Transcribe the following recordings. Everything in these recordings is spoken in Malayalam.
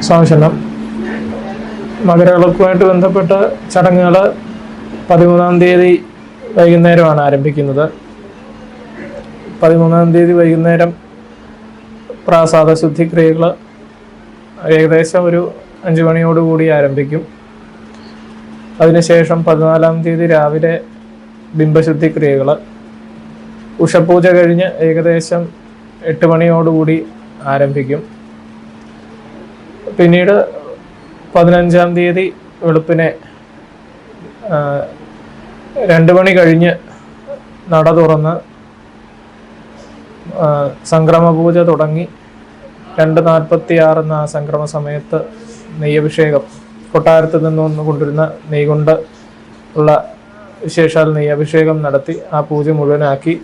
സംശനം. മകരവിളക്കുമായിട്ട് ബന്ധപ്പെട്ട ചടങ്ങുകൾ 13-ാം തീയതി വൈകുന്നേരമാണ് ആരംഭിക്കുന്നത്. 13-ാം തീയതി വൈകുന്നേരം പ്രാസാദ ശുദ്ധിക്രിയകൾ ഏകദേശം ഒരു 5 മണിയോടുകൂടി ആരംഭിക്കും. അതിനുശേഷം 14-ാം തീയതി രാവിലെ ബിംബശുദ്ധിക്രിയകൾ, ഉഷപൂജ കഴിഞ്ഞ് ഏകദേശം 8 മണിയോടുകൂടി ആരംഭിക്കും. പിന്നീട് 15-ാം തീയതി വെളുപ്പിനെ 2 മണി കഴിഞ്ഞ് നട തുറന്ന് സംക്രമപൂജ തുടങ്ങി 2:46 എന്ന സംക്രമ സമയത്ത് നെയ്യഭിഷേകം, കൊട്ടാരത്തിൽ നിന്ന് കൊണ്ടുവരുന്ന നെയ്യ് കൊണ്ട് ഉള്ള വിശേഷാൽ നെയ്യഭിഷേകം നടത്തി ആ പൂജ മുഴുവനാക്കി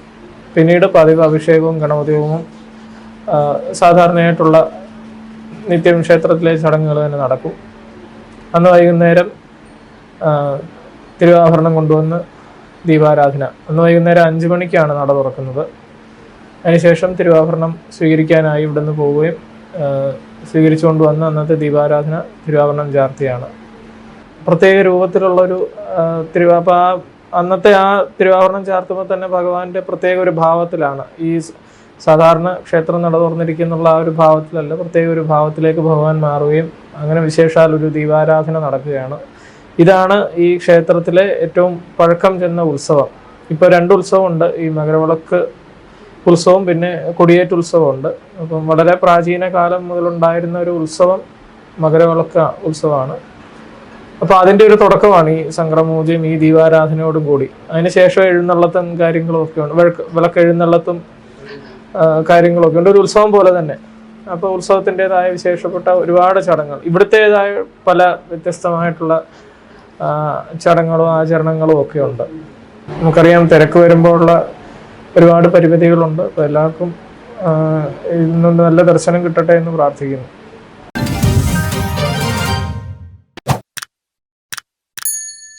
പിന്നീട് പതിവ് അഭിഷേകവും ഗണപതിഹോമവും സാധാരണയായിട്ടുള്ള നിത്യം ക്ഷേത്രത്തിലെ ചടങ്ങുകൾ തന്നെ നടക്കും. അന്ന് വൈകുന്നേരം തിരുവാഭരണം കൊണ്ടുവന്ന് ദീപാരാധന. അന്ന് വൈകുന്നേരം 5 മണിക്കാണ് നട തുറക്കുന്നത്. അതിനുശേഷം തിരുവാഭരണം സ്വീകരിക്കാനായി ഇവിടുന്ന് പോവുകയും സ്വീകരിച്ചുകൊണ്ട് വന്ന് അന്നത്തെ ദീപാരാധന തിരുവാഭരണം ചാർത്തിയാണ്. പ്രത്യേക രൂപത്തിലുള്ളൊരു അന്നത്തെ ആ തിരുവാഭരണം ചാർത്തുമ്പോൾ തന്നെ ഭഗവാന്റെ പ്രത്യേക ഒരു ഭാവത്തിലാണ്. ഈ സാധാരണ ക്ഷേത്രം നട തുറന്നിരിക്കുന്നുള്ള ആ ഒരു ഭാവത്തിലല്ല, പ്രത്യേക ഒരു ഭാവത്തിലേക്ക് ഭഗവാൻ മാറുകയും അങ്ങനെ വിശേഷാൽ ഒരു ദീപാരാധന നടക്കുകയാണ്. ഇതാണ് ഈ ക്ഷേത്രത്തിലെ ഏറ്റവും പഴക്കം ചെന്ന ഉത്സവം. ഇപ്പോൾ 2 ഉത്സവമുണ്ട്, ഈ മകരവിളക്ക് ഉത്സവം പിന്നെ കൊടിയേറ്റ് ഉത്സവമുണ്ട്. അപ്പം വളരെ പ്രാചീന കാലം മുതലുണ്ടായിരുന്ന ഒരു ഉത്സവം മകരവിളക്ക് ഉത്സവമാണ്. അപ്പോൾ അതിൻ്റെ ഒരു തുടക്കമാണ് ഈ സംക്രമപൂജയും ഈ ദീപാരാധനയോടും കൂടി. അതിനുശേഷം എഴുന്നള്ളത്തും കാര്യങ്ങളും ഒക്കെ ഉണ്ട്, വിളക്ക് എഴുന്നള്ളത്തും കാര്യങ്ങളൊക്കെ ഉണ്ട്, ഒരു ഉത്സവം പോലെ തന്നെ. അപ്പോൾ ഉത്സവത്തിൻ്റെതായ വിശേഷപ്പെട്ട ഒരുപാട് ചടങ്ങുകൾ, ഇവിടുത്തേതായ പല വ്യത്യസ്തമായിട്ടുള്ള ചടങ്ങുകളും ആചരണങ്ങളും ഒക്കെ ഉണ്ട്. നമുക്കറിയാം തിരക്ക് വരുമ്പോഴുള്ള ഒരുപാട് പരിമിതികളുണ്ട്. അപ്പോൾ എല്ലാവർക്കും ഇതിൽ നിന്ന് നല്ല ദർശനം കിട്ടട്ടെ എന്ന് പ്രാർത്ഥിക്കുന്നു.